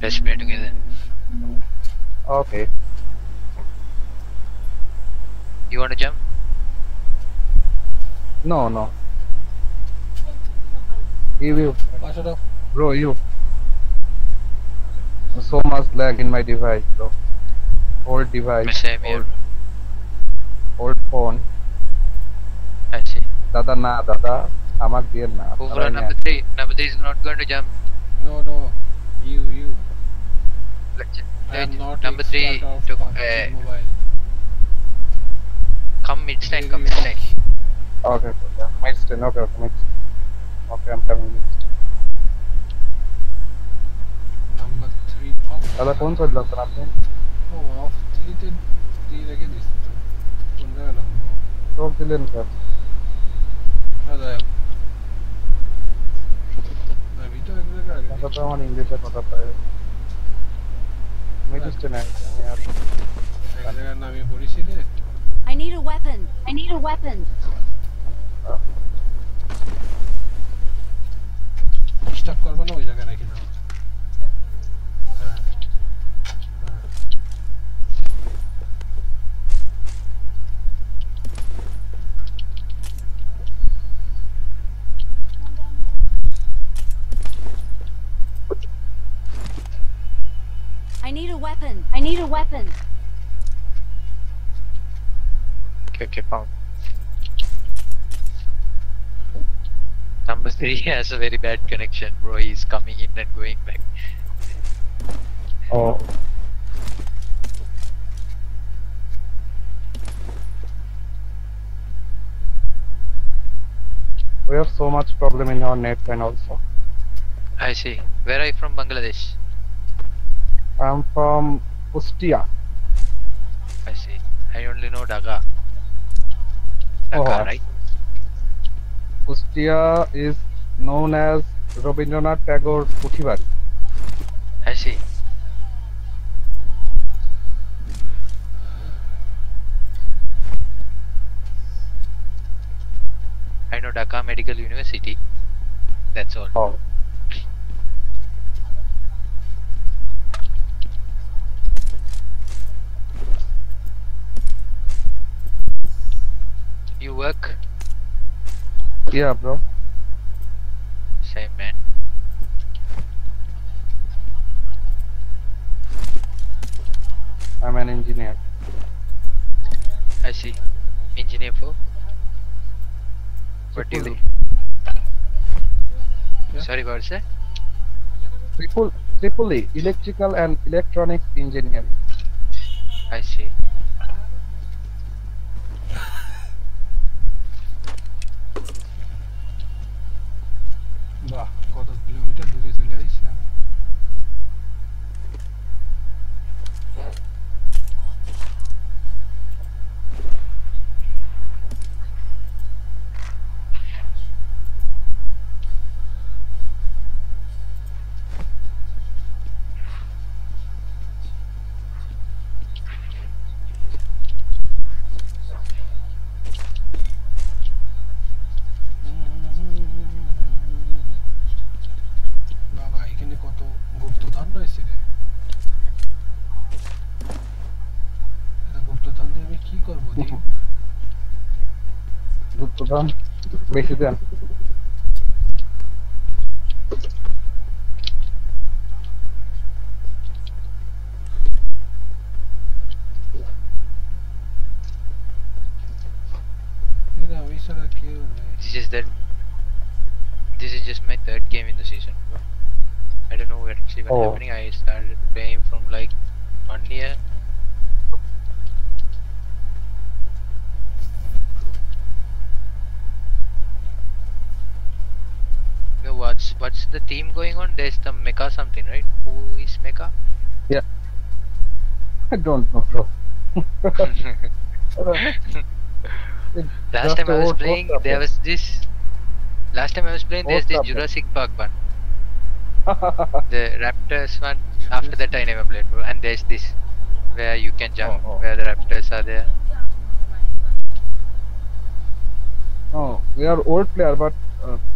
Let's play together. Okay. You wanna jump? No. You, bro, you. So much lag in my device, bro. Old device, Same here. old phone. I see. Dada na, dada. Amak diyan na. Overall, number three. Number three is not going to jump. No. You. I am not Number three expert of took. PUBG Mobile. Come midstone. Come midstone. Okay. Midstone. Okay. Midstone. Okay, I'm coming midstone. Number 3 off. दादा कौन सा दिला sir आपने? Oh, off 3 তে 3 রেখে this তো কোন জায়গায় নামবো टॉप दिलेन सर দাদা আমি তো এক জায়গায় আগে ऐसा तो हमारे इंग्लिश में पता है मिडस्टन है यार এক জায়গায় নামিয়ে পড়েছি রে I need a weapon. Disturb করবে না ওই জায়গায় রেখে দাও I need a weapon. Okay, found. Number three has a very bad connection, bro. He's coming in and going back. Oh. We have so much problem in our net and also. I see. Where are you from, Bangladesh? I'm from Pustia. I see. I only know Dhaka. Dhaka, right? Pustia is known as Rabindranath Tagore Puthibari. I see. I know Dhaka Medical University. That's all. Oh. You work? Yeah, bro. Same, man. I'm an engineer. I see. Engineer for? What do you do? Yeah. Sorry, what is that? Triple E, electrical and electronics engineering. I see. বাহ কত kilometre দূরে চলে আইছি বাবা এখানে কত গুপ্তধন রয়েছে রে এটা গুপ্তধন দিয়ে আমি কি করব দিন গুপ্তধন বেশি দেন এরা ওই ছাড়া কেউ নেই This is just my third game in the season, bro. I don't know what's even happening. I started playing from like 1 year. No, what's the theme going on? There's the mecha something, right? Who is mecha? Yeah. I don't know, bro. Last time I was playing, there was this. Last time I was playing, there's this Jurassic Park one. The Raptors one. After that, I never played, bro. And there's this where you can jump, where the Raptors are there. No, we are old player, but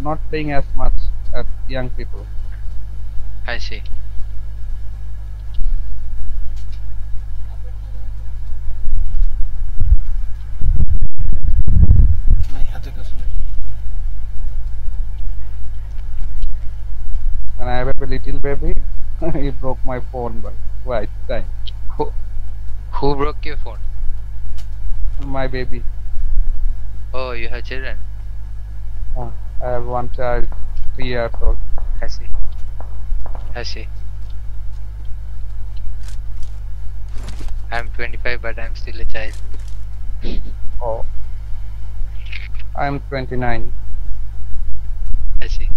not playing as much as young people. I see. and I have a little baby. He broke my phone, but right time. Who broke your phone? My baby. Oh, you have children. I have one child, 3 years old. I see. I see. I'm 25, but I'm still a child. Oh, I'm 29. I see.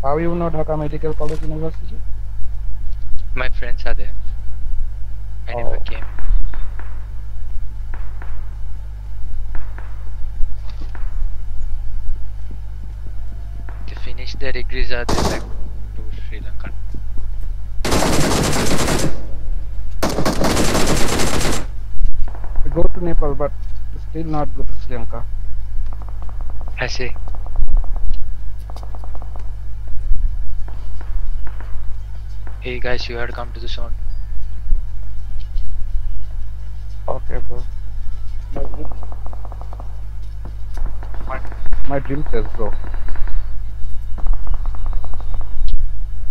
How you know Dhaka Medical College University? My friends are there. I never Oh. came. To finish their degrees are they back to Sri Lanka. We go to Nepal, but still not go to Sri Lanka. I see. Hey guys, you have to come to the zone. Okay, bro. My dream says bro.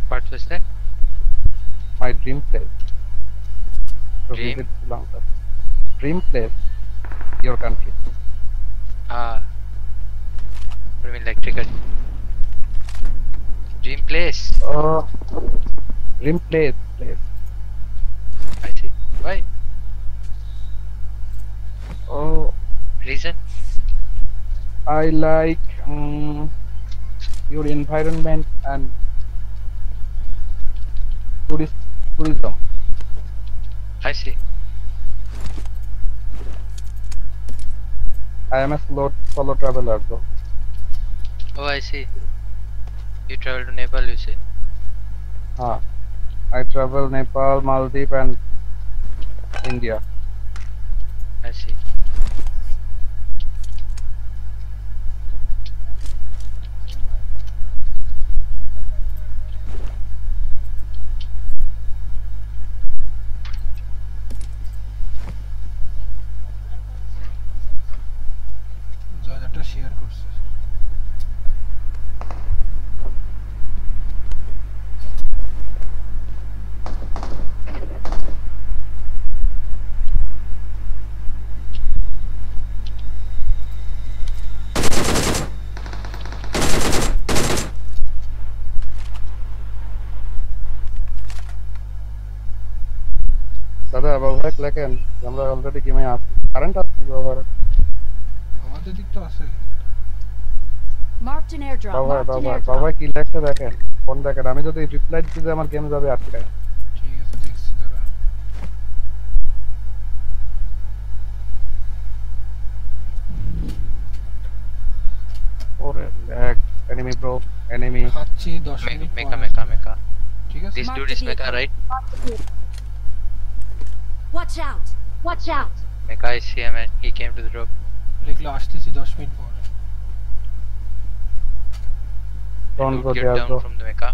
What was that? My dream place. To Dream? visit Sri Lanka. Dream place. Your country. Ah. What do you mean, like triggered? Dream place. Dream place. I see. Why? Oh, Reason? I like your environment and tourism. I see. I am a solo traveler, bro. Oh, I see. You travel to Nepal, you say? I travel Nepal, Maldives, and India. I see. জায়গাটা share করছে দাদা ব্যবহার লেখেন আমরা already গেমে আছি current আসছে ব্যবহার আমাদের দিক তো আছে Marked an airdrop. ব্যবহার Marked an ব্যবহার airdrop. ব্যবহার কি লেখছে দেখেন ফোন দেখেন আমি যদি রিপ্লাই দিতে যাই আমার গেম যাবে আটকায় ঠিক আছে দেখছি দাদা ওরে ল্যাগ এনিমি ব্রো এনিমি খাচ্ছি 10 মিনিট Mecha, পর mecha, আসবে। mecha. ঠিক আছে This Mark dude the is mecha, vehicle. right? Watch out! Watch out! Mecha is here, man. He came to the drop. লিখলো আসতেছি 10 মিনিট পর don't Dude go get there down bro from the mecha.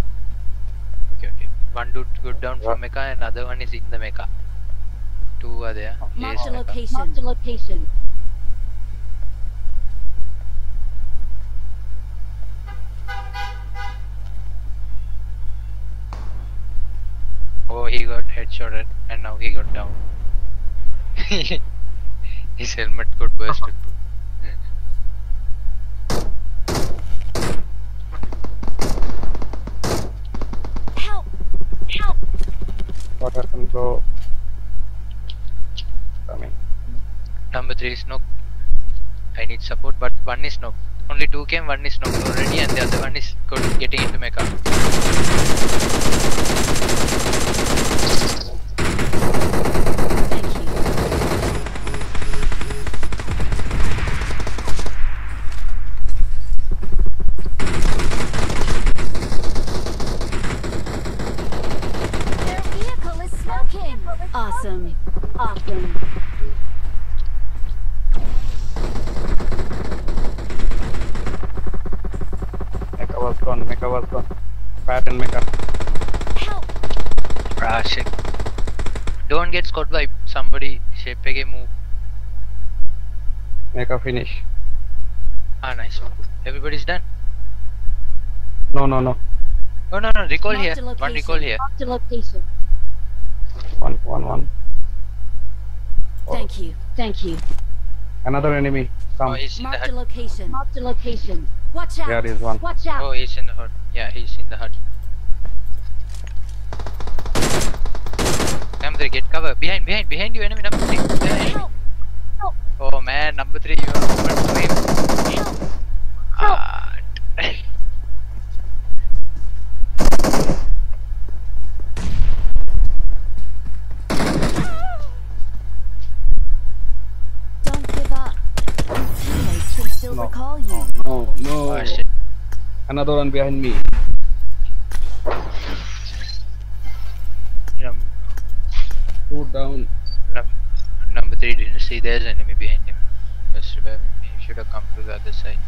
Okay, okay. One dude got down from mecha and another one is in the mecha. Two are there. He is Marked a mecha. location. Marked a location. Oh, he got headshotted and now he got down. His helmet got bursted too. Help! Help! What happen bro coming Number 3 is knocked. I need support, but one is knocked. Only two came, one is knocked already, and the other one is getting into mecha. Thank you. Their vehicle is smoking! Awesome. Awesome. Mecha was gone. Mecha was gone. Fat and Mecha. Help. Ah shit. Don't get squad wipe. Somebody shape pege move. Mecha finish. Ah nice. Everybody's done. No, no, no. Oh no no recall Marked here. a location. One recall here. Marked a location. One. Oh, Thank you. Thank you. another enemy. Oh Come. he's in the Marked a hut. location. Marked a location. Watch out. There is one. Watch out. Oh he's in the hut. Yeah he's in the hut. Number 3 get cover. Behind you enemy number 3. Help. Oh man number 3 you are open to him. Help. Ah. Don't give up. Your teammates can still No. recall you. No. Oh shit. Another one behind me. Put down. Number 3 didn't see there's enemy behind him. Just reviving me. He should have come to the other side.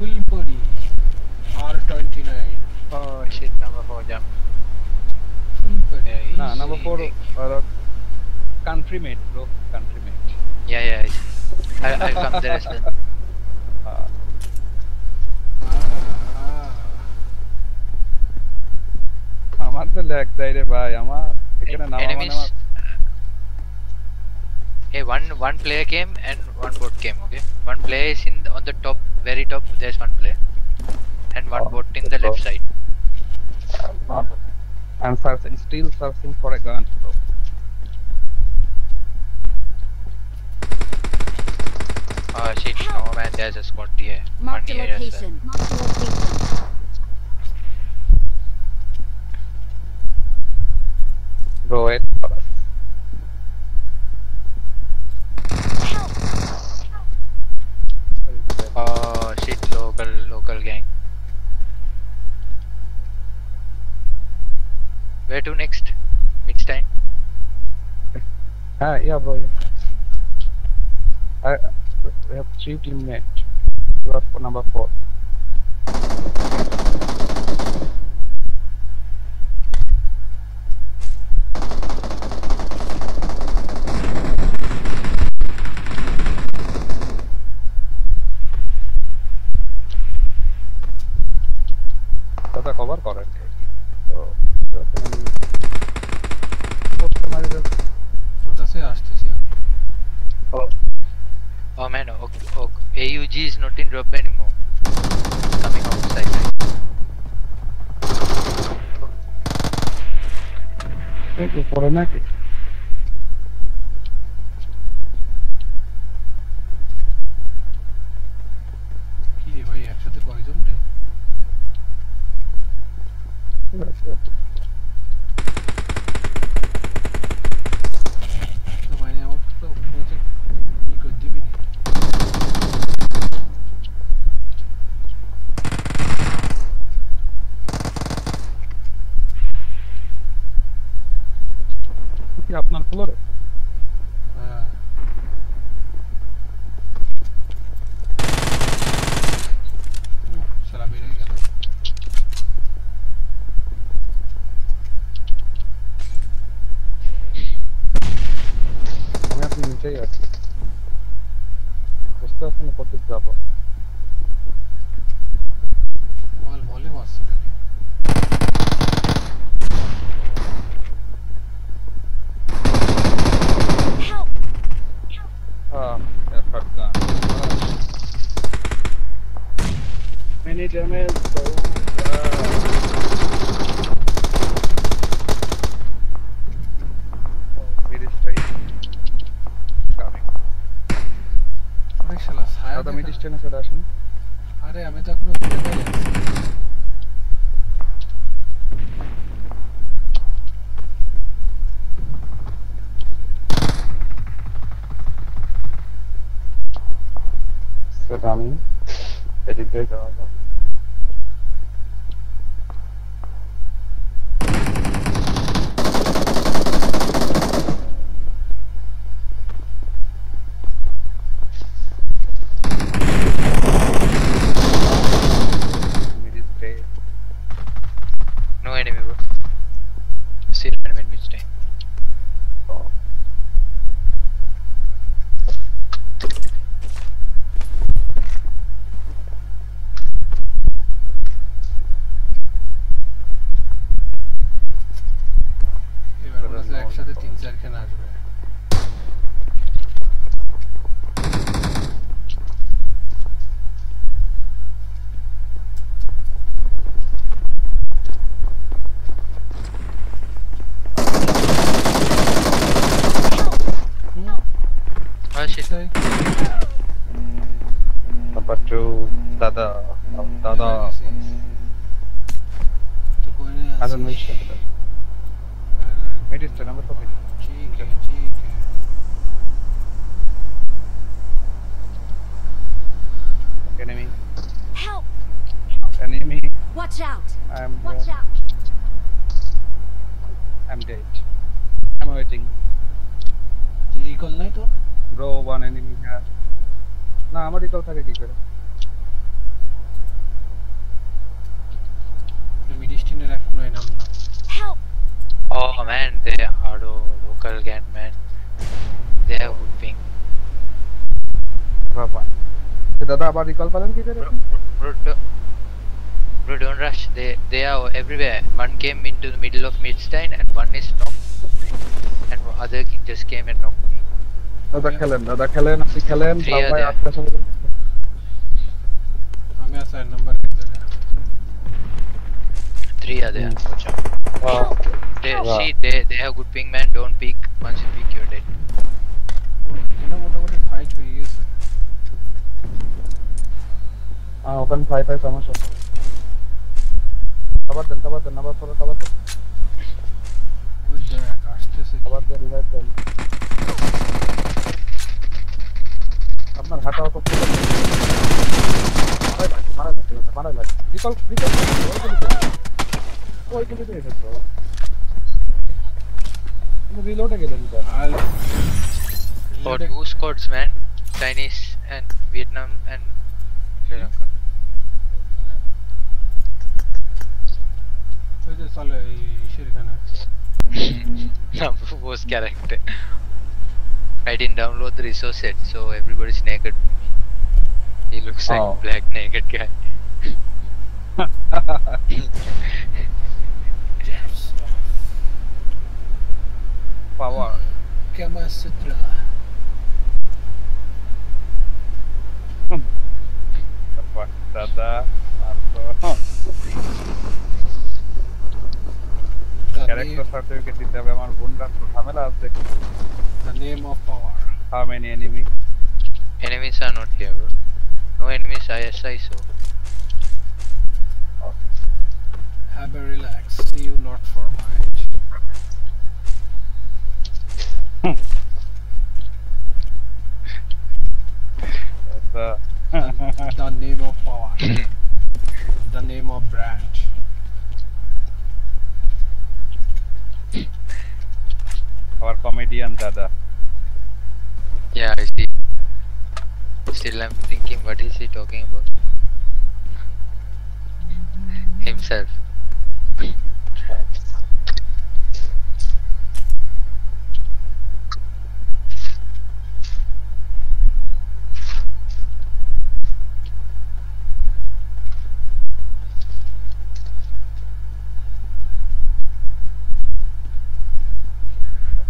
Full body. R29. Oh shit number 4 jump. Full body. Yeah, Nah, number 4. Countrymate, bro. Countrymate. Yeah. I'll come there as well. আমার তো lag দেয় রে ভাই আমার এখানে নামা মানে Enemies. Hey, one player came and one bot came. Okay, one player is on the top, very top. There's one player, and one bot in the left side. I'm searching, still searching for a gun, bro. Oh shit! No man, there's a squad here. Marked a One here as well. location. Marked a location. Bro, wait for us. Help. Oh shit! Local gang. Where to next? Midstein? Yeah, bro. Yeah. We have 3 teammates. You are for number 4. দাদা cover করেন তো ওটাতে আসতেছি আমি। Oh man, AUG is not in drop anymore. Coming outside. একটু পরে নাকি কি রে ভাই একসাথে কয়জন রে? তো মানে আমার তো বলছে ই করে দিবি নি। কি আপনার ফ্লোরে হ্যাঁ। উফ, শালা বেড়ে গেল। আমি আপনি নিচেই আছি বুঝতে পারছেন না কত যাবো বলে মারছে খালি। damage. Mid is straight. Coming. অনেক শালা ছায়া দাদা মিড দেখা। স্টেনে চলে আসেন। আরে আমি তো এখনো ভেতরে আছি। সেটা আমি এদিক দিয়ে যাওয়া যাবে। Mid is straight. No enemy, bro. Still enemy in mid staying. এবার মনে হচ্ছে একসাথে 3-4 খান আসবে। Oh shit. তাই Number 2, দাদা দাদা তো কোনে আজন আছে? মিড স্টেনে মিড স্টেন নাম্বার 4 ঠিক আছে ঠিক আছে। enemy Help! enemy Watch out! I'm Watch dead. out! I'm dead. I'm waiting. তুই রিকল নাই তো? Bro, one enemy here. না আমার রিকল থাকে কি করে? মিডিস্টিনের এখনো এনাম না। Help! Oh man, they are local gang man. They have good ping. বাবা দাদা আবার রিকল পেলেন কি করে? Bro, don't rush. They are everywhere. One came into the middle of Midstein and one is knocked. And other just came and knocked me. দাদা খেলেন আপনি খেলেন Three are সবাই there. আপনার সঙ্গে আমি আছে নাম্বার 1 জায়গা। 3 are there. Hmm. Watch out. See, they have good ping, man. Don't peek. Once you peek, you're dead. এটা মোটামুটি ফাইট হয়ে গেছে। ওখানে 5 সমস্যা খাবার দেন নাম্বার 4 খাবার দেন ওই দেখ আসতেছে কি? খাবার দেন রিভাইভ দেন আপনার হাঁটা অত মারা লাগে রিকল ওই গুলিতে এসেছো তুমি রিলোডে গেলেন তো আর For 2 squads, man. Chinese and Vietnam and Sri Lanka. ওই যে চলে এই ইসের এখানে। Number 4's character. I didn't download the resource set, so everybody's naked. He looks like Oh. a black naked guy. Power Kama Sutra. দাদা character certificate দিতে হবে আমার বোনরা তো ঝামেলা আছে The name of power. How many enemy Enemies are not here, bro. No enemies, ISI, so. Have a relax. See you not for mind. The name of power. The name of brand. our comedian দাদা Yeah, I see. Still, I'm thinking, what is he talking about? Himself.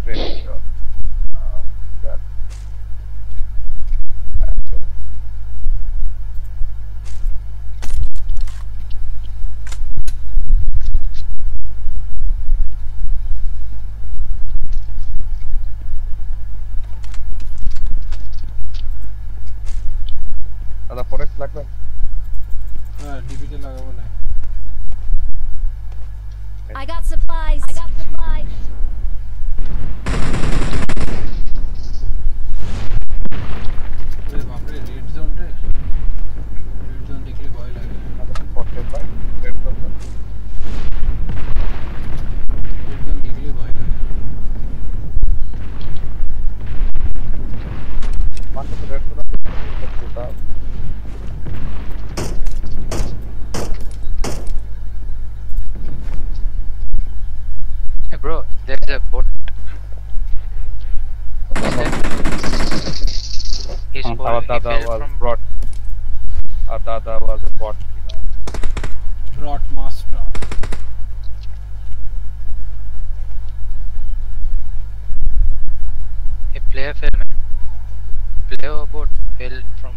Very sure. God. দাদা ফরেক্স লাগবে? হ্যাঁ ডিপিতে লাগাবো না। I got supplies. I got supplies. ওরে বাপরে red zone রে, red zone দেখলে ভয় লাগে। ফর্টের ভাই রেড করতে রেড জোন দেখলে ভয় লাগে। মাকে তো রেড করা পুতা Hey bro, there's a bot. He's our falling. He dada fell was from. brought. Our dada was a bot. ব্রট master. A player fell, man. Player bot fell from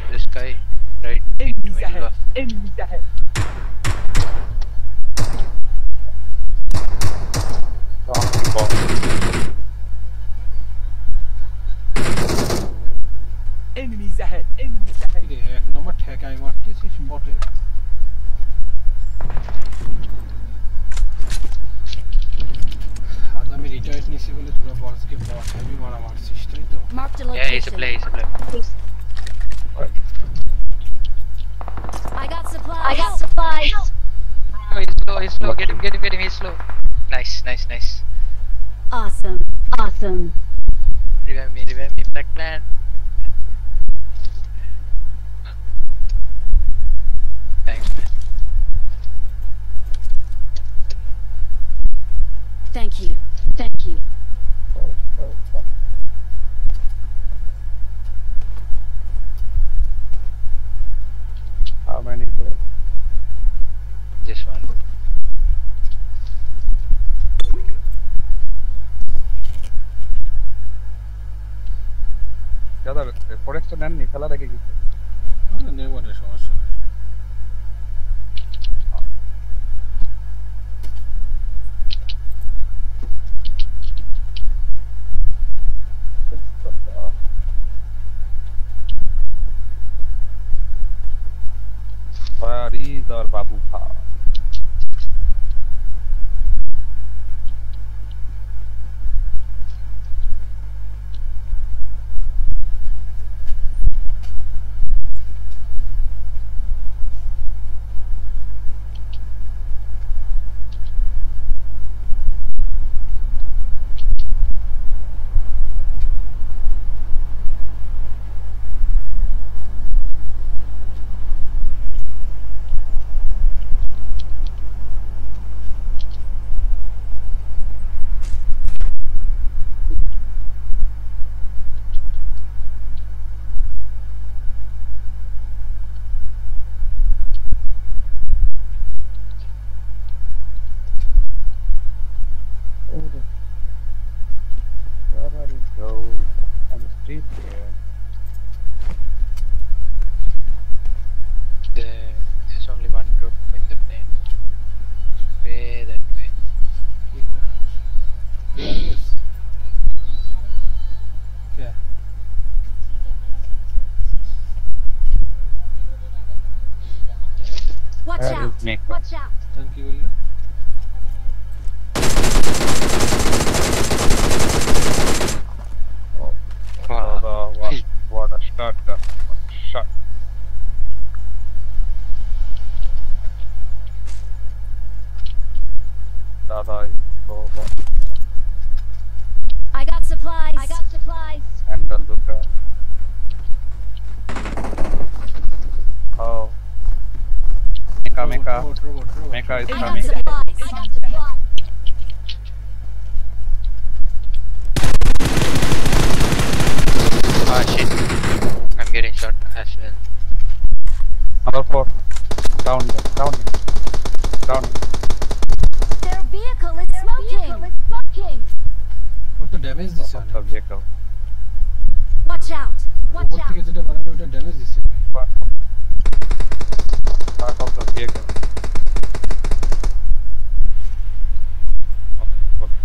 the sky right into middle of. Enemies ahead. Enemies ahead. এই এক নম্বর ঠেকাই মারতেছিস বটে। আজ আমি retired নিছি বলে তোরা বসকে বট হেভি মারা মারছিস তাই তো? Marked a Yeah, he's a location. player. He's a player. I got supplies. I got supplies. Oh, he's slow. He's slow. Get him. Get him. Get him. He's slow. Nice. Nice. Nice. Awesome. Awesome. Revive me. Revive me. Back plan. Thanks, man. Thank you. Thank you. How many players? Just one. দাদা ফরেক্সটা নেননি খেলার আগে গেছে নেব না সমস্যা নেই। Farid और बाबू भाई Where are you go? On the street here. There's only one group in the plane. Way that way. Yes. क्या? Watch Where out. is Nick? Watch out. Thank you बोलना। Wow. What a shot. What a shot. Dada is so what? I got supplies. I got supplies. Handle the guy. Oh. Mecha. Robot. Mecha is I got coming. supplies. I got supplies. Ah shit. I'm getting shot as well. Number 4. Down. Their vehicle is smoking. কত damage দিছে Of the vehicle. Watch out. Watch উপর থেকে out. যেটা বানালে ওটা damage দিছে। Part of the vehicle. Okay.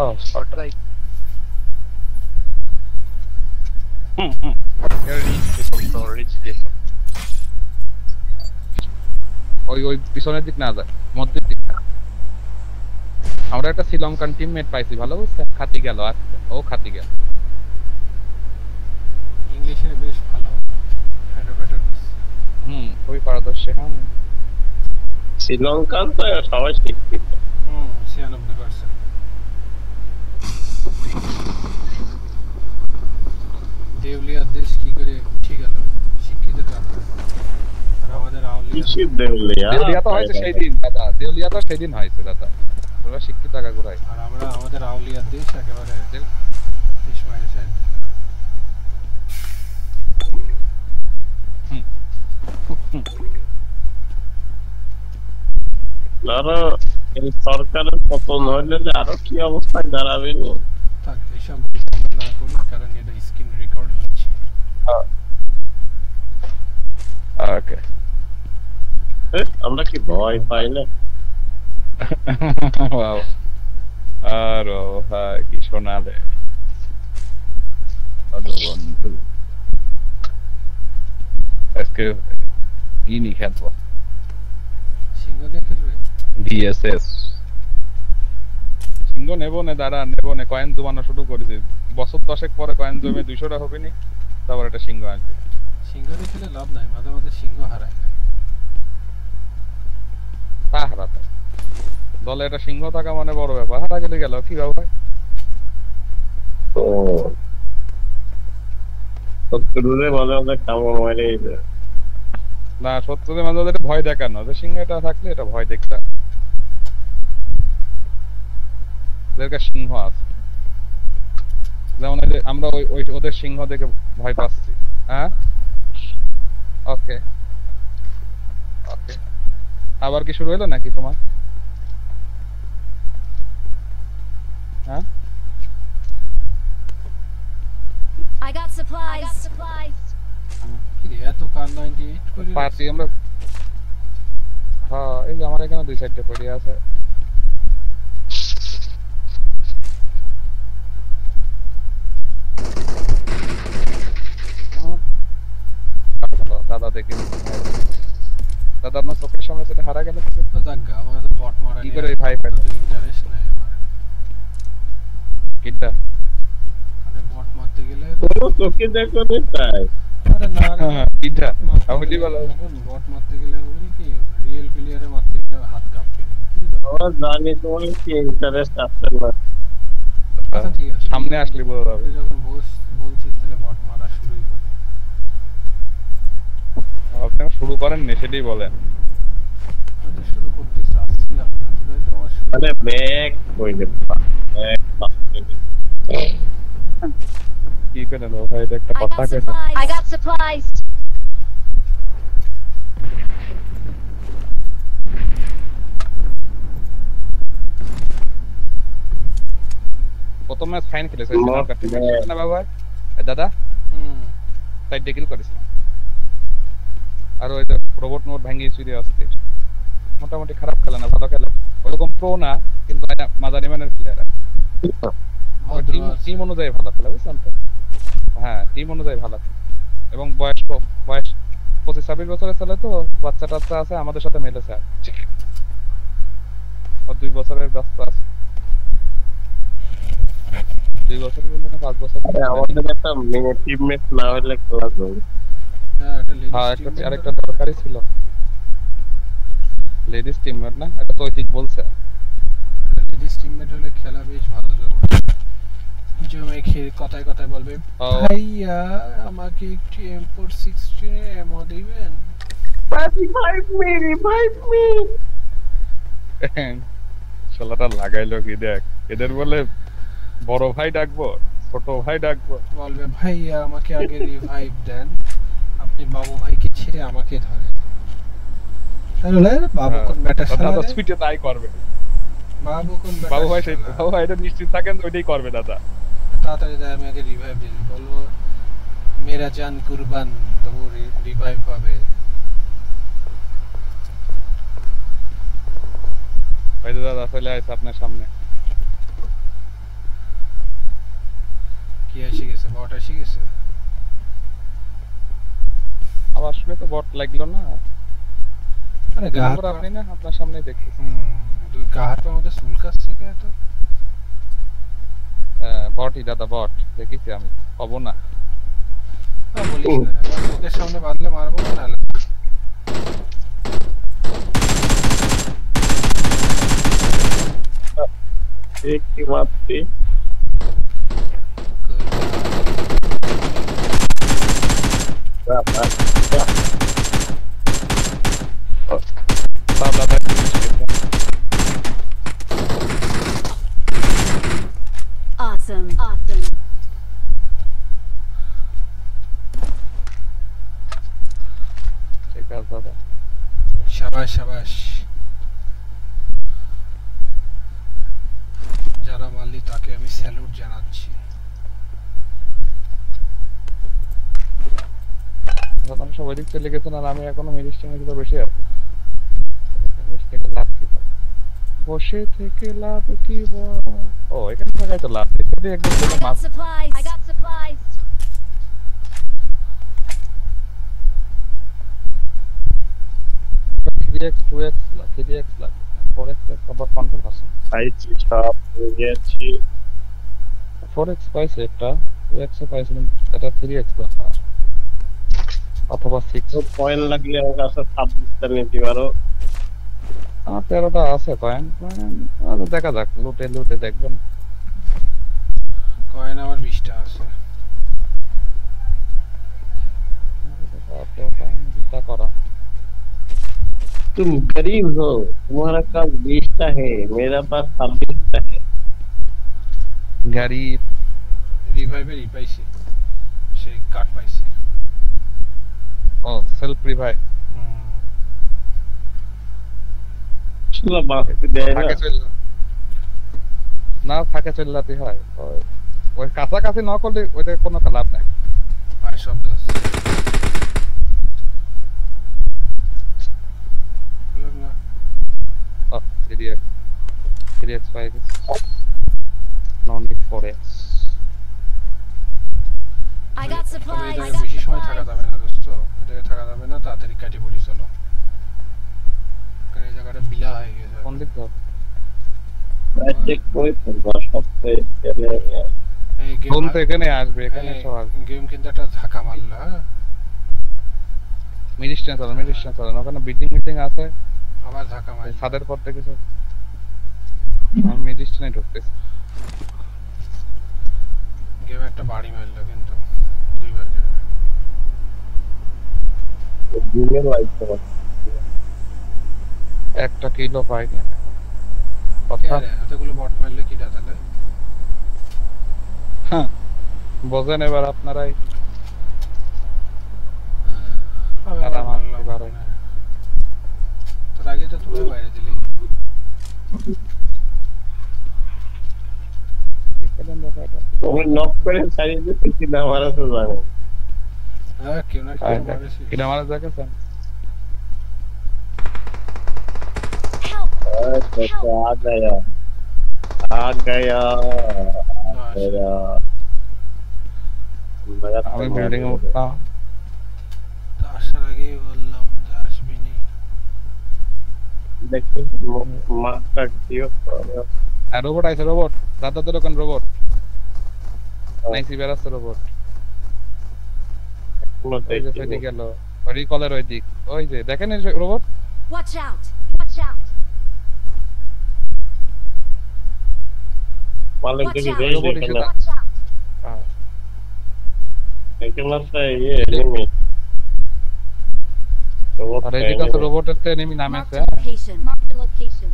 Oh, short. Right. You're rich people, so rich people. ওই পিছনের দিক না যায়, মধ্যের দিক। আমরা একটা শ্রীলঙ্কান টিমমেট পাইছি, ভালো বুঝছে, খাতি গেল আজকে, ও খাতি গেল। ইংলিশে বেশ ভালো অ্যাডভোকেট খুবই পারদর্শী। হ্যাঁ, শ্রীলঙ্কান তো সবাই শিক্ষিত। 96%। দেউলিয়ার দেশ কি করে উঠে গেল শিক্ষিতের কারণে। আর আমাদের কিসের দেউলিয়া? দেউলিয়া তো হয়েছে সেই দিন দাদা, দেউলিয়া তো সেই দিন হয়েছে দাদা, ওরা শিক্ষিত আগা ঘুরাই। আর আমরা আমাদের আউলিয়ার দেশ একেবারে দেশ মাইনেছে। আরো এই সরকারের পতন হইলে যে আরো কি অবস্থায় দাঁড়াবে থাক, এইসব না করি, কারণ এটা স্ক্রিন রেকর্ড হচ্ছে। ওকে, আমরা কি ভয় পাই না? আর ভাই কি শোনালে বন্ধু, আজকে ইনি খেলবো সিংহ নিয়ে খেলবে। ডিএসএস সিংহ নেবো না, দাঁড়া নেবো না, কয়েন জমানো শুরু করেছি, বছর 10 পরে কয়েন জমে 200টা হবে নি, তারপর একটা সিংহ আসবে। সিংহ নিয়ে খেলে লাভ নাই, মাঝে মাঝে সিংহ হারায় যায়। তা হারাতে দলে একটা সিংহ থাকা মানে বড় ব্যাপার, হারা গেলে গেল কি ব্যাপার। ও শত্রুরে মাঝে মাঝে কামড় মারে। না, শত্রুদের মাঝে এটা ভয় দেখানো, যে সিংহটা থাকলে এটা ভয় দেখতে, ওদের সিংহ আছে, যেমন আমরা ওদের সিংহ দেখে ভয় পাচ্ছি। হ্যাঁ, ওকে ওকে, আবার কি শুরু হলো নাকি তোমার? হ্যাঁ, I got supplies. কি রে এত কার 98 করে পার্টি আমরা, হ্যাঁ এই যে আমার এখানে 2 সাইডে পড়ে আছে। দাদা দেখে দাদা আপনার চোখের সামনে সেটা হারা গেল, তো জায়গা আমার তো বট মারা কি করে ভাই পাই? তো ইন্টারেস্ট নাই আমার, কিডা মানে বট মারতে গেলে কোনো চোখে দেখো না তাই। আরে না রে, কিডা আমি বলো বট মারতে গেলে হবে কি রিয়েল প্লেয়ারে মারতে গেলে হাত কাঁপবে। আমরা জানি তোমার কি ইন্টারেস্ট আছে না। আচ্ছা ঠিক আছে, সামনে আসলে বোঝা যাবে। তুই যখন বলছিস তাহলে বট মারা শুরুই করি। আপনি শুরু করেন নি সেটাই বলেন। আমি তো শুরু করতে চাচ্ছিলাম না, তুই তো আমার শুরু মানে ব্যাক কইলে ব্যাক কি করে নো ভাই, এটা একটা I কথা got কেন? supplies. I got supplies. প্রথম ম্যাচ ফাইন খেলেছে শ্রীলঙ্কার টিম না বাবা, দাদা তাই ডেকিল করেছিল, আর ওই যে রোবট মোড ভাঙিয়ে চুরি আসছে, মোটামুটি খারাপ খেলে না, ভালো খেলে, ওরকম প্রো না কিন্তু মাঝারি মানের প্লেয়ার, টিম অনুযায়ী ভালো খেলে, বুঝছেন তো? হ্যাঁ, টিম অনুযায়ী ভালো খেলে, এবং বয়স 25-26 বছরের ছেলে তো, বাচ্চা টাচ্চা আছে, আমাদের সাথে মিলেছে, আর 2 বছরের ব্যস্ত আছে, 2 বছর বললে না 5 বছর। আমাদের একটা টিমমেট না হলে খেলা যাবে। হ্যাঁ, আরেকটা দরকারই ছিল, লেডিস টিমমেট না, এটা তো ঠিক বলছে। লেডিস টিমমেট হলে খেলা বেশ ভালো জমে খেয়ে কথায় কথায় বলবে, ভাইয়া আমাকে একটু M416 এমো দিবেন। 35 মিনিট শালাটা লাগাইলো কি দেখ, এদের বলে বড় ভাই ডাকবো, ছোট ভাই ডাকবো, বলবে ভাইয়া আমাকে আগে রিভাইভ দেন, আপনি বাবু ভাইকে ছেড়ে আমাকে ধরেন। তাহলে বাবু কোন ব্যাটা দাদা সারা সুইটে তাই করবে, বাবু কোন ব্যাটা বাবু ভাই সেই বাবু ভাই এটা নিশ্চিত থাকেন ওইটাই করবে দাদা। তাড়াতাড়ি দেয় আমি আগে রিভাইভ দিন, বলবো মেরা জান কুরবান, তবু রিভাইভ পাবে। ভাই দাদা চলে আসছে আপনার সামনে, কি এসে গেছে বট এসে গেছে আবার শুনে তো বট লাগলো না আরে নাম্বার আপনি না আপনার সামনেই দেখতেছি দুই কাহার মধ্যে চুলকাচ্ছে কে তো বটই দাদা বট দেখেছি আমি হব না বলিস না লোকের সামনে বাঁধলে মারবো না একটি মারতে Awesome. ঠিক আছে দাদা শাবাশ যারা মারলি তাকে আমি স্যালুট জানাচ্ছি আমি সব ওইদিক চলে গেছেন আর আমি এখনো মেডিস্টেনের ভিতরে বসে আছি লাভ কি বসে থেকে লাভ কি ও এখানে থাকাই তো লাভ যদি একদম কোনো মাছ I got supplies. 3x 2x 3x লাগে 4x এর কভার কন্ট্রোল আছে পাইছি সব গেছি 4x পাইছে একটা 2x এ পাইছে এটা 3x অথবা 6 পয়েন্ট লাগলে আমার কাছে 26টা নিতে পারো আমার 13টা আছে কয়েন দেখা যাক লুটে দেখবেন কয়েন আমার 20টা আছে करा तुम गरीब हो तुम्हारा काम 20टा है मेरा पास 26टा है गरीब রিভাইভের পাইছি সেই কাট পাইছি ও সেলফ রিভাইভ চলো বাঁচতে দেয় না না থাকে চললাতে হয় ওই কাছাকাছি না করলে ওইটা কোনো লাভ নাই ভাই শব্দ CDX 5 no need for it I got supplies. বেশি সময় থাকা যাবে না দোস্ত এটা থাকা যাবে না তাড়াতাড়ি কাটি পড়ি চলো কারণ এই জায়গাটা বিলা হয়ে গেছে কোন দিক দাও চেক করে ফেলবা সবটাই চলে এই গেম কোন থেকে এখানে আসবে এখানে সব আসবে গেম কিন্তু একটা ধাক্কা মারলো হ্যাঁ মেডিস্টেন্স চলে ওখানে বিল্ডিং আছে আবার ধাক্কা মারলো ছাদের পর থেকে সব আমি মেডিস্টেনে ঢুকতেছি গেম একটা বাড়ি মারলো কিন্তু দুইবার গেম দিনে লাইতে একটা কিলো পাইনি কথা এতগুলো বট মারলে কি দাঁড়ালে হ্যাঁ বোঝেন এবার আপনারাই তোর আগে তো তুই বাইরে দিলি তুমি নক করে ছাড়িয়ে দিতে কি না মারা তো জানো হ্যাঁ কেউ না কি না মারা দেখেছেন आ गया আমি বিল্ডিং এ উঠলাম আসার আগে বললাম যে আসবি নি দেখো মাস্টার দিও রোবট আইছে রোবট দাদা তো কোন রোবট নাইসি বেরাস রোবট কোনো দেখতে গেল রিকলার ওই দিক ওই যে দেখেন রোবট Watch out. মালিক দেখি রোবট দেখি এসে না একদম রাস্তা ये এনিমি আর এদিকে তো রোবটের তে এনিমি নামেছে Mark the location.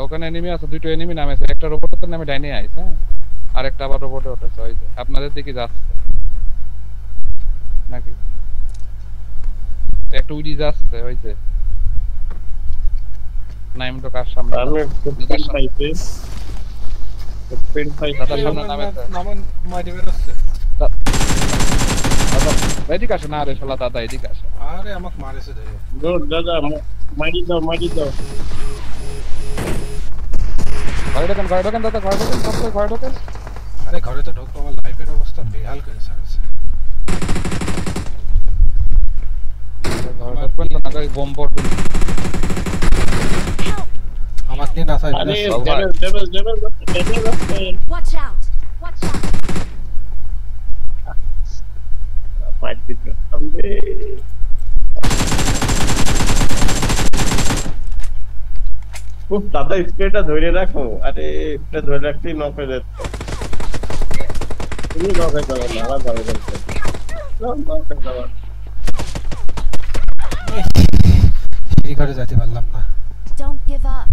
ওখানে এনিমি আছে দুটো এনিমি নামেছে একটা রোবটের নামে ডাইনে আইছে আর একটা আবার রোবটে উঠেছে ওই যে আপনাদের দিকে যাচ্ছে নাকি একটা উড়ি যাচ্ছে ওই যে নাইম তো কার সামনে আমি ফুটপ্রিন্ট পাইছি দাদার সামনে নামেছে নামন মাইরে বেরোচ্ছে দাদা এদিকে আসে না রে শালা দাদা এদিকে আসে আরে আমাকে মারেছে দেখে দাদা মারি দাও ঘরে ঢোকেন দাদা ঘরে ঢোকেন আরে ঘরে তো ঢোকবো, আমার লাইফের অবস্থা বেহাল করে ছাড়ছে। বোম পড়বে আমাকে নিয়ে না চাই। আরে devil Watch out! Watch out! মাইট আমবে খুব দাদা স্প্রেটা ধরে রাখো। আরে এটা ধরে রাখতেই নক হয়ে যাচ্ছে। তুমি নক হয়ে যাবে না, আবার ভালো করতে এই ঘরে যেতে পারলাম না। Don't give up.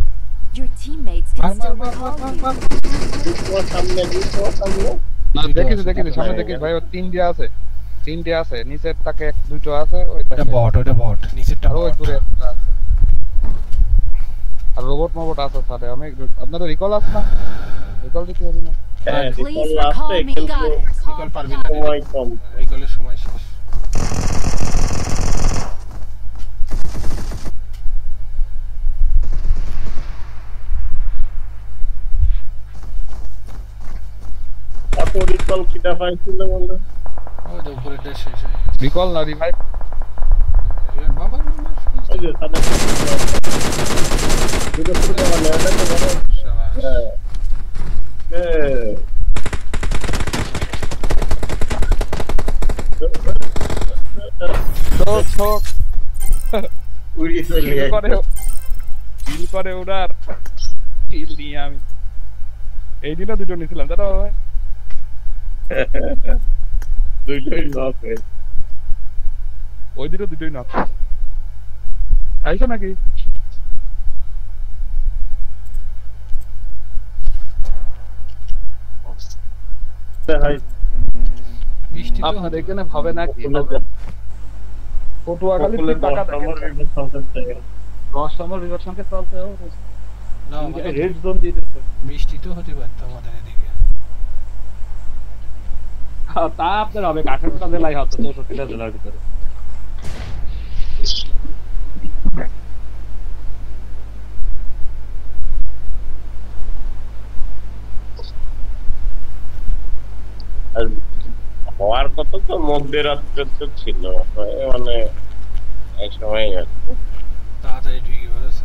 Your teammates can still recall you. সামনে না দেখিস সামনে দেখিস ভাই, 3 আছে নিচের তাকে 2টো আছে। ওটা বট নিচেরটা আর ওই দূরে একটা আছে। আর রোবট আছে সাথে। আমি আপনাদের রিকল আছে না? রিকল দিতে হবে না? Please recall me, God. Recall পারবি না, সময় কম। রিকলের সময় শেষ। তারপর রিকল কিটা পাইছিল বলে ওই তো উপরেটা শেষ হয়ে গেছে। রিকল না রিভাইভ। বাবা এই যে সাদা দুটো পুরো মানে এটা তো বড়। শাবাশ। উড়িয়ে চলে হিল করে ওনার হিল নিয়ে আমি এই দিনও 2টো নিয়েছিলাম দাদা ভাই। দুইটাই নক হয়ে ওই দিনও 2টোই নক। আইছো নাকি? বৃষ্টি তো আপনাদের এখানে হবে নাকি? পটুয়াখালী টাকা নম্বর রিভার সংকেত দেয়। 10 নম্বর রিভার সংকেত চলতে হবে না, আমাদের রেড জোন দিয়ে দিতে। বৃষ্টি তো হতে পারতো আমাদের এদিকে। তা আপনার হবে 18টা জেলায় হতো, 64টা জেলার ভিতরে। হওয়ার কথা তো মধ্যরাত্রে তো ছিল, মানে এই সময় তাড়াতাড়ি ঢুকে পড়েছে।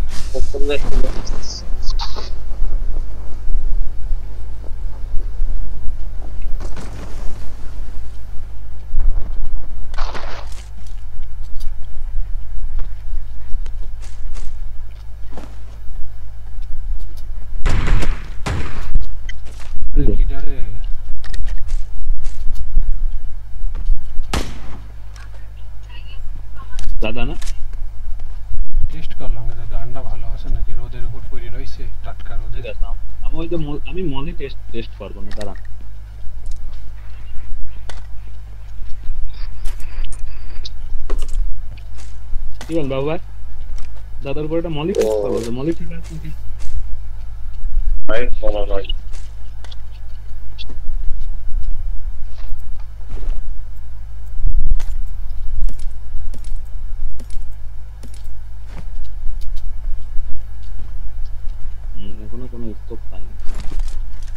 কিডারে দাদা না টেস্ট করলাম, যাতে আন্ডা ভালো আছে নাকি। রোদের উপর পড়ে রয়েছে, টাটকা রোদে। আমি ওই যে আমি মলি টেস্ট করব না দাঁড়া। কি বল বাবা, দাদার উপর একটা মলি টেস্ট করব। মলি ঠিক আছে নাকি? ভাই বলা ভাই এখনো কোনো স্কোপ পাইনি।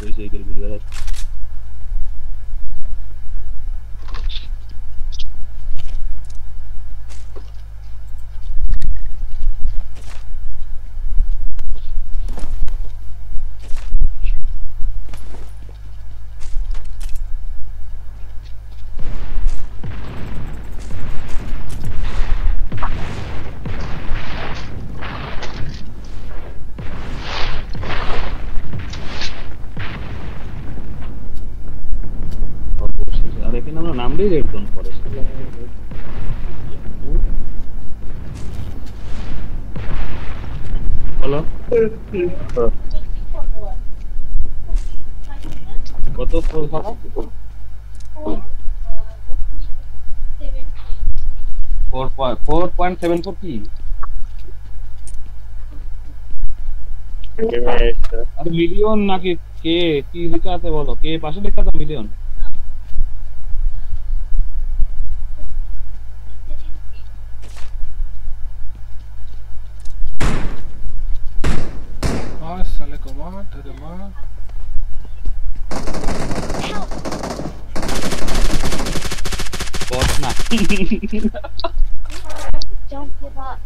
ওই সাইকেল ঘুরে যাচ্ছে। আর এখানে আমরা নামলেই রেড জোন পড়ে। বলো কত 4.74 কি? আর মিলিয়ন নাকি কে কি লেখা আছে বলো? কে পাশে লেখা আছে মিলিয়ন? সালে কুমার ধরে মার। Don't give up.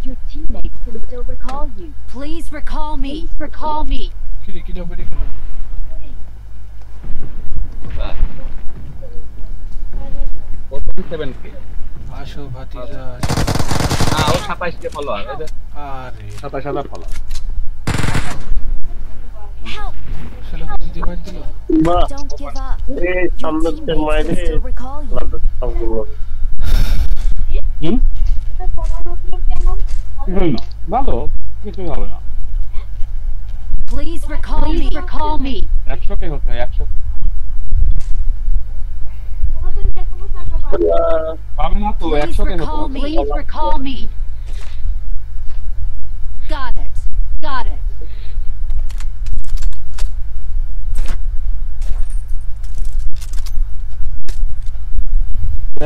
Your teammates can still recall you. Please recall me. Please recall me. Kita boleh kena. আসো ভাতিজা ও 27 কে ফলোয়ার এই যে আরে 27000 ফলোয়ার শালা বুঝিতে পারছিল বাহ Don't give up. এই সামনে Your তে teammates মাইরে can still recall you. লাদা সবগুলো কিছুই না ভালো কিছুই হবে না Please recall me. Recall me. 100 কে হতে হয় 100 পাবে না তো Please 100 কে হতে recall হবে me. Please recall me. Got it. Got it.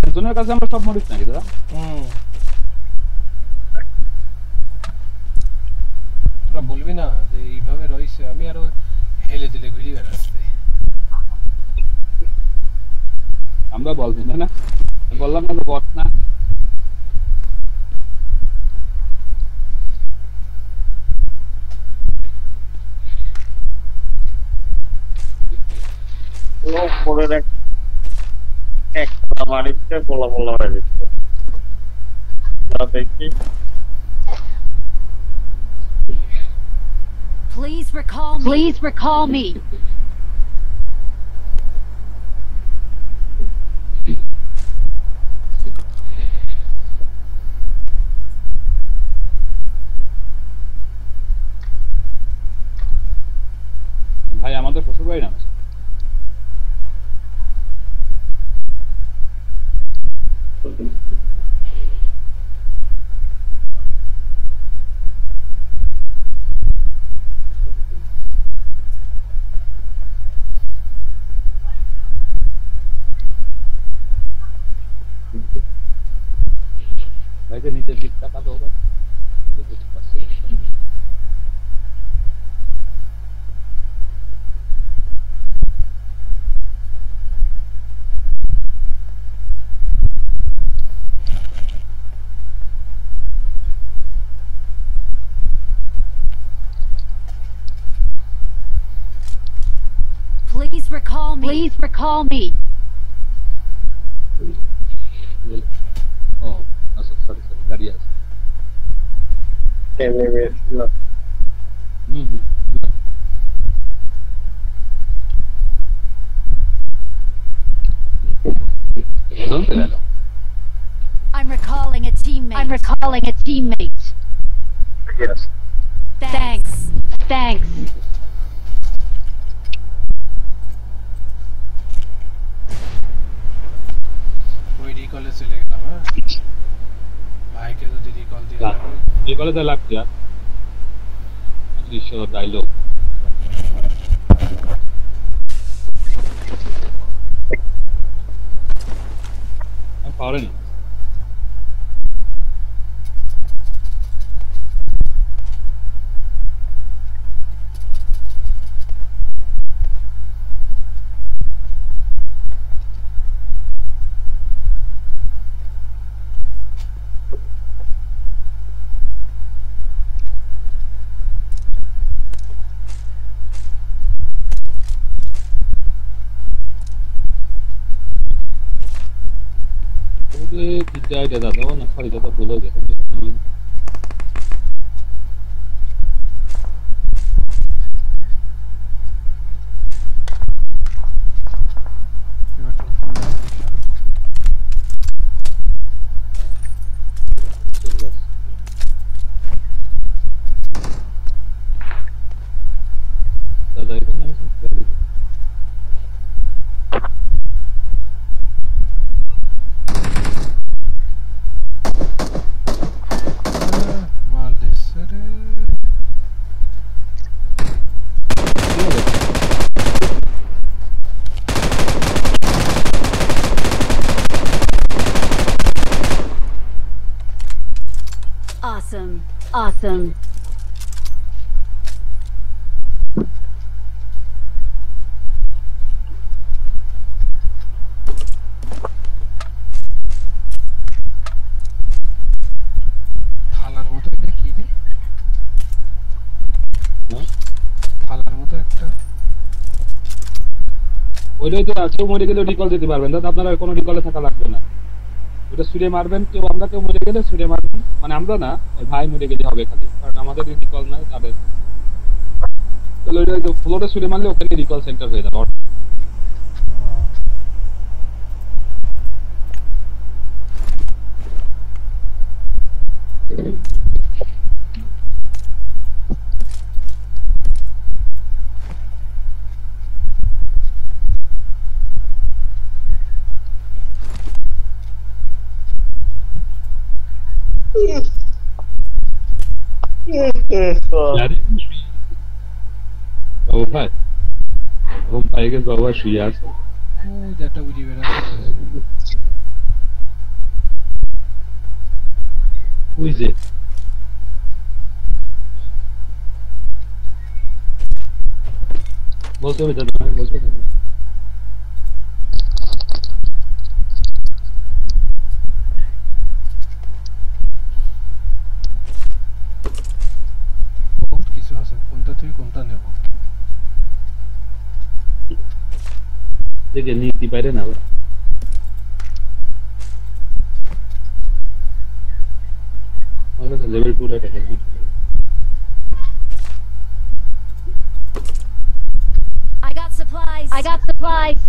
একজনের কাছে আমরা সব মরিস নাকি দাদা তোরা বলবি না যে এইভাবে রইছে আমি আরো হেলে দিলে ঘুরে বেড়াচ্ছি আমরা বলবি না বললাম না বট না ও পরের একটা বাড়িতে বলা হয়ে যাচ্ছে দেখি Please recall me. Please recall me. ভাই আমাদের শ্বশুর বাড়ি না ভাই যে নিচের দিক টাকা দাও Please recall me. Please recall me. ও আচ্ছা সরি গাড়ি আছে I'm recalling a teammate. I'm recalling a teammate. Yes. Thanks. Thanks. ওই রিকলে চলে গেলাম হ্যাঁ ভাইকে যদি রিকল দিয়ে ये कॉलेज है लगती यार दृश्य dialogue I'm foreign tidak ada tahu nak kali kita boleh je Ada itu namanya sekali. Awesome. Awesome. কি রে থালার মতো একটা ওইটাই তো কেউ মরে গেলে রিকল দিতে পারবেন দাদা, আপনারা কোনো রিকলে থাকা লাগবে না। ওটা ছুঁড়ে মারবেন, কেউ আমরা কেউ মরে গেলে ছুঁড়ে মারবেন, মানে আমরা না, ওই ভাই মরে গেলে হবে খালি, কারণ আমাদের রিকল নাই তাদের। তাহলে ওইটা ফ্লোরে ছুঁড়ে মারলে ওখানে রিকল সেন্টার হয়ে যাবে। ও ভাই ঘুম পাই গেছে, বাবা শুয়ে আছে। ওই যে একটা বুঝি বেড়াচ্ছে ওই যে বলতে হবে দাদা, বলতে হবে। বহুত কিছু আছে, কোনটা থেকে কোনটা নেব দেখে নিতে পারে না। লেভেল 2 রেট আছে। I got supplies. I got supplies.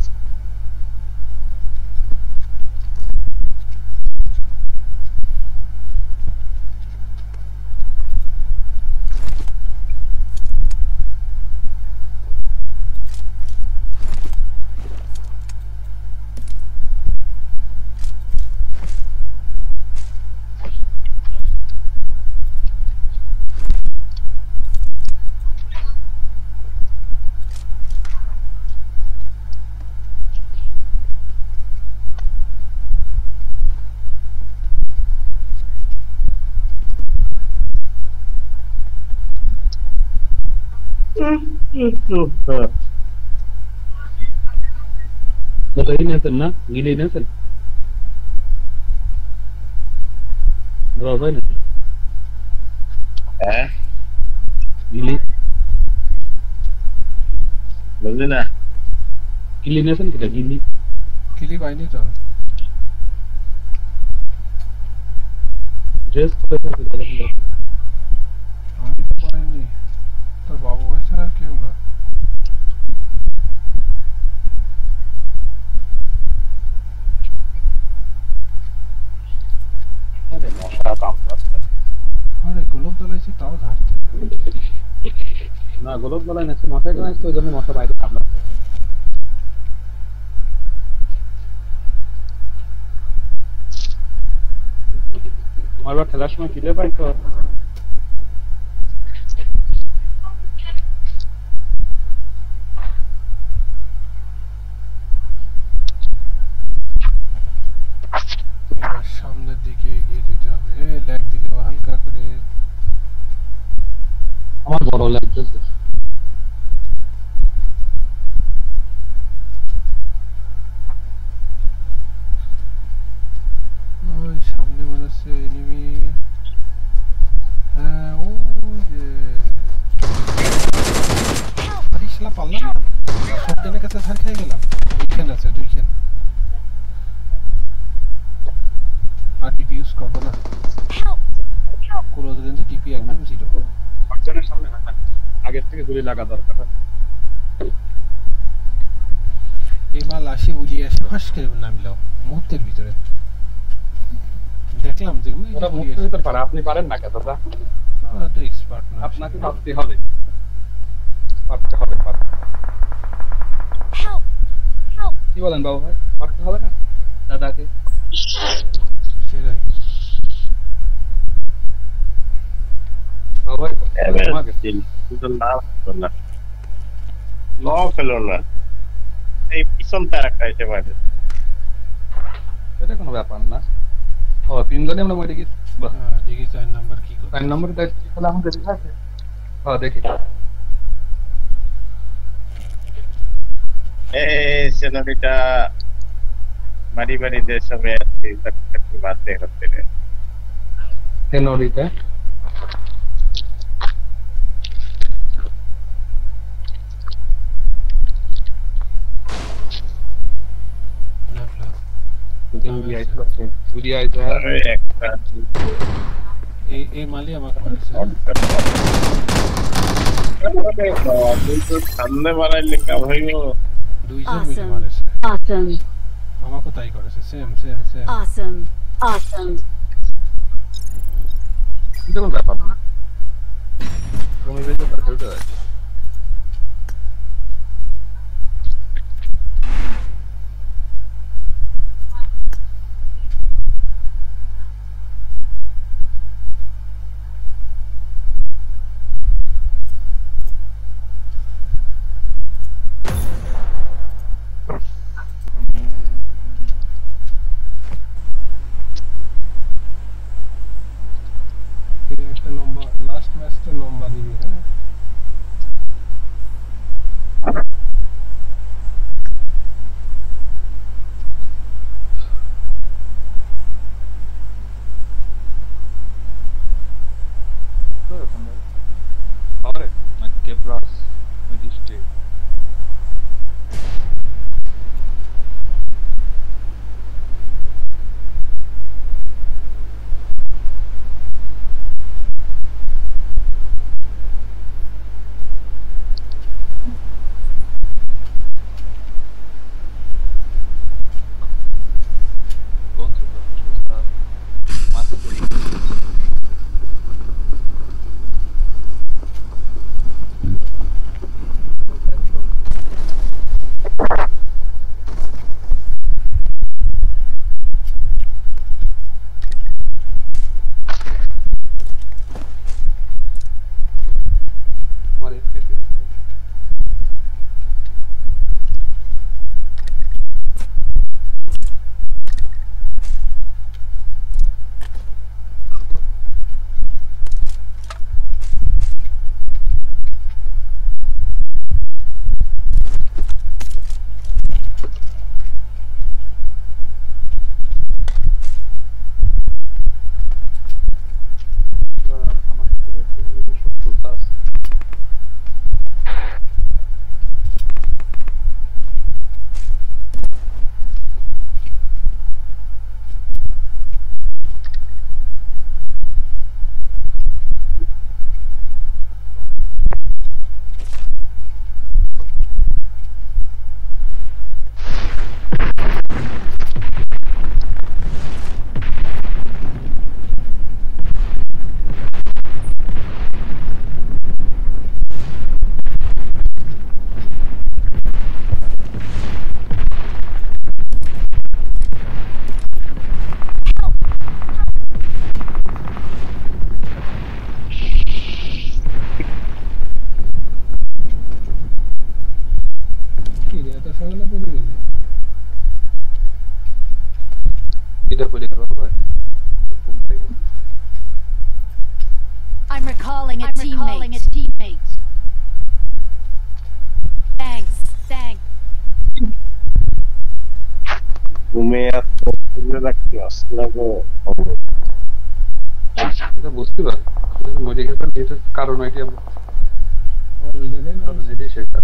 Dapat ini na, gili na sir. Berapa ini? Gili. বুঝলি না Gili na sir kita gili. কিলি পাইনি তো Just kita dalam. আমি তো পাইনি, তোর বাবু ভাই ছাড়া আর কেউ না। Ada masa kampus. আরে গোলপ জ্বলাইছি তাও ঝাড়তে না গোলক বলাই না, মশাই টানাইছে তো, ওই জন্য মশা বাইরে কামড়াচ্ছে। আমার বা খেলার সময় কিলে পাই তো সামনের দিকে এগিয়ে যেতে হবে। ল্যাগ দিলে হালকা করে। আমার বড় লাগতেছে। ওই সামনে মনে হচ্ছে এনিমি। হ্যাঁ ওই যে আরে শালা পারলাম না, সবজনের কাছে ধার খেয়ে গেলাম। দুইখান আছে, দুইখান। আর ডিপি ইউজ করবো না, ক্লোজ রেঞ্জে ডিপি একদম জিরো। সবজনের সামনে হয় না, আগের থেকে গুলি লাগা দরকার। এই মাল আসে উড়িয়ে আসে ফাঁস করে নামিলাম মুহূর্তের ভিতরে। দেখলাম যে ওরা মুহূর্তের ভিতর পারে, আপনি পারেন না কেন দাদা? তো এক্সপার্ট না, আপনাকে পারতে হবে, পারতে হবে। কি বলেন বাবু ভাই, পারতে হবে না দাদাকে? সেটাই বাবু ভাই ল ফেলো না, এই পিছন তার একটা এসে পারে, এটা কোনো ব্যাপার না। ও তিনজনে আমরা মরে গেছি। দেখি 4 নাম্বার কি করে। 4 নম্বরে দায়িত্ব তাহলে আমাদের দেখে আছে। হ্যাঁ দেখি। সেনারিটা বাড়ি বাড়ি দেশ হবে, বাদ দিয়ে হচ্ছে সেনারিটা উদিয়া ইজাহার अरे একটা এই মালি আমাকে মারছে আরে বাবা তুই তো সামনে বাড়াইলে কা ভাইও দুইজন মিলে Awesome. মারছে Awesome. আমাকে তাই করেছে সেম Awesome. Awesome. এটা কোনো ব্যাপার না তুমি বেঁচে তার খেলতে হয় একটা লম্বা লাস্ট ম্যাচটা লম্বা দিবি হ্যাঁ Ahora, ma che brass, mi dici. I'm recalling a teammate. Thanks. ঘুমে আসতে রাখতে আসলে এটা বুঝতে পারি মডিফিকেশন এটার কারণ কি আমরা ওই জায়গায় না কারণ এটাই সেটা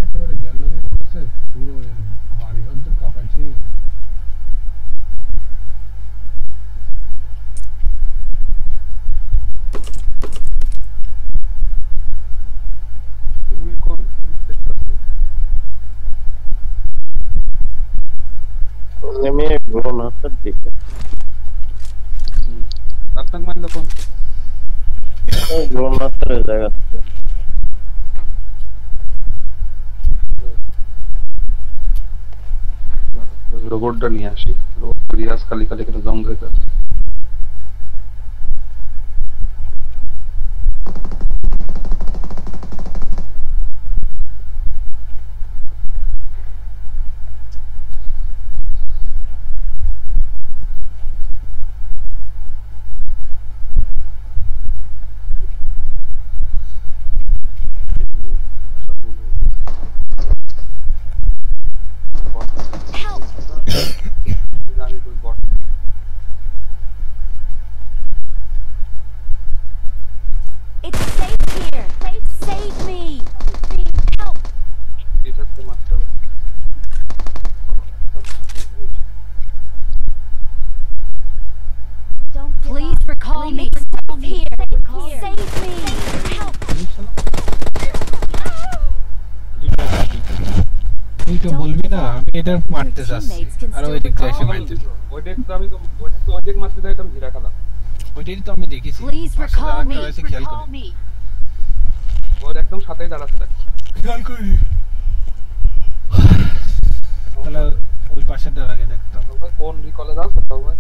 একেবারে গেল বলছে পুরো বাড়ি হদ্দের কাঁপাইছে তুমি কোন নেমে ড্রোন হাতের দিকে আপনাকে মানলো কোন ড্রোন হাতের জায়গাতে রোবটটা নিয়ে আসি রোবট রিয়াজ খালি খালি করে জং ধরে Help! এটা মারতে যাচ্ছি আর ওই দিক থেকে এসে মারতে ওই দিকটা আমি তো ওই দিক মারতে যাই আমি ঘিরা খেলাম ওইটাই তো আমি দেখেছি Please recall me. Recall me. ওর একদম সাথেই দাঁড়াতে দেখ খেয়াল করি তাহলে ওই পাশেটার আগে দেখতাম ভাই কোন রিকলে দাও তো ভাই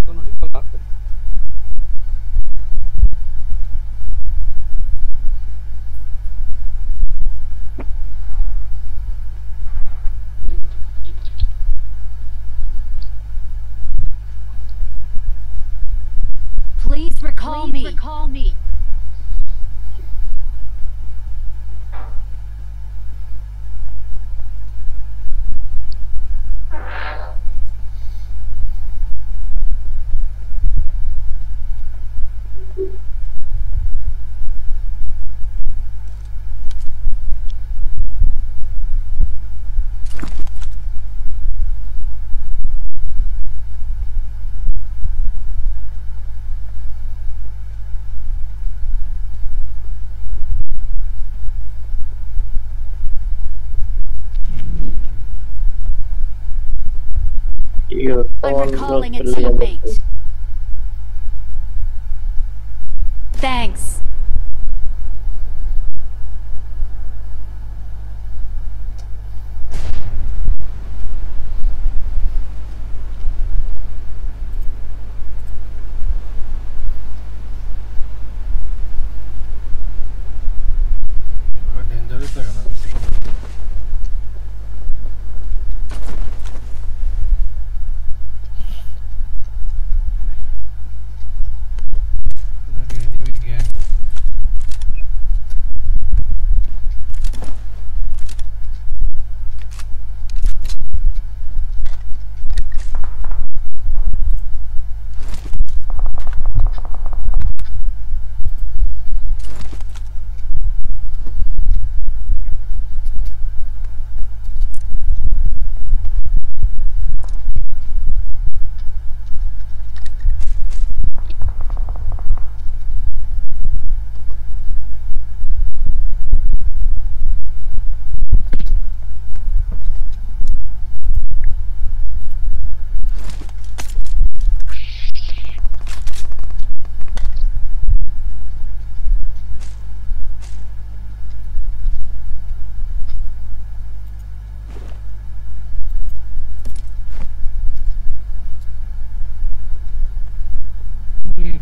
কোন রিকল আছে Please recall me. Recall me. I'm recalling a teammate. Thanks. Dangerous লাগে না বেশি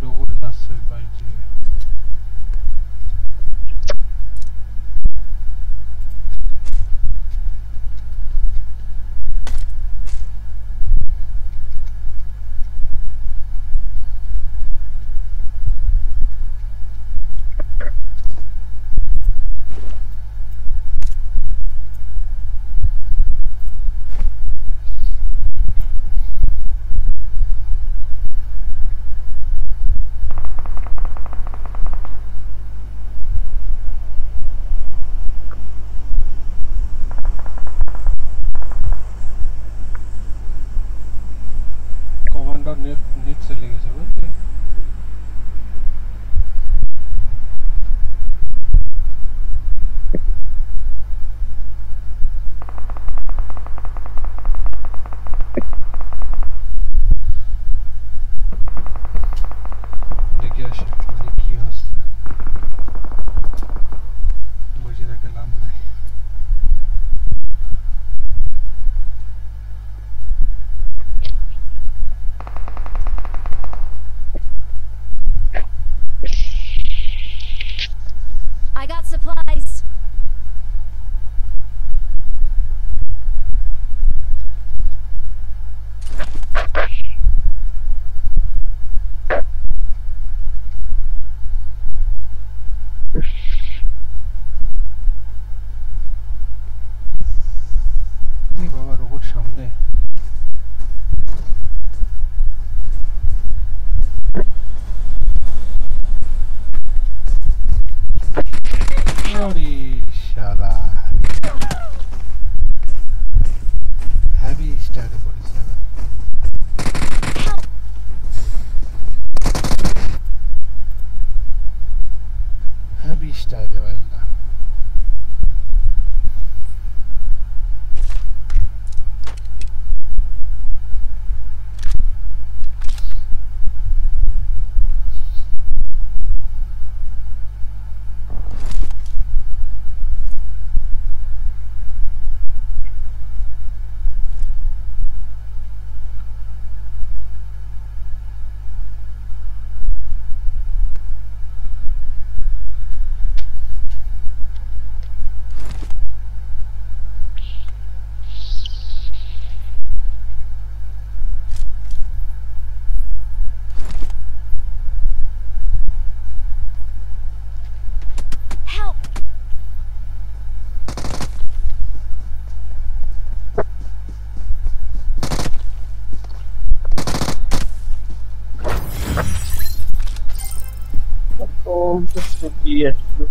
রোবট যাচ্ছে বাইরে কমান্ডার নেট চলে গেছে বুঝলি দেখে আসে কি হচ্ছে বুঝে দেখে লাভ নাই I got supplies. বাবা রোবট সামনে ওরে শালা হেভি স্টার্ট করেছে দিয়ে আসলো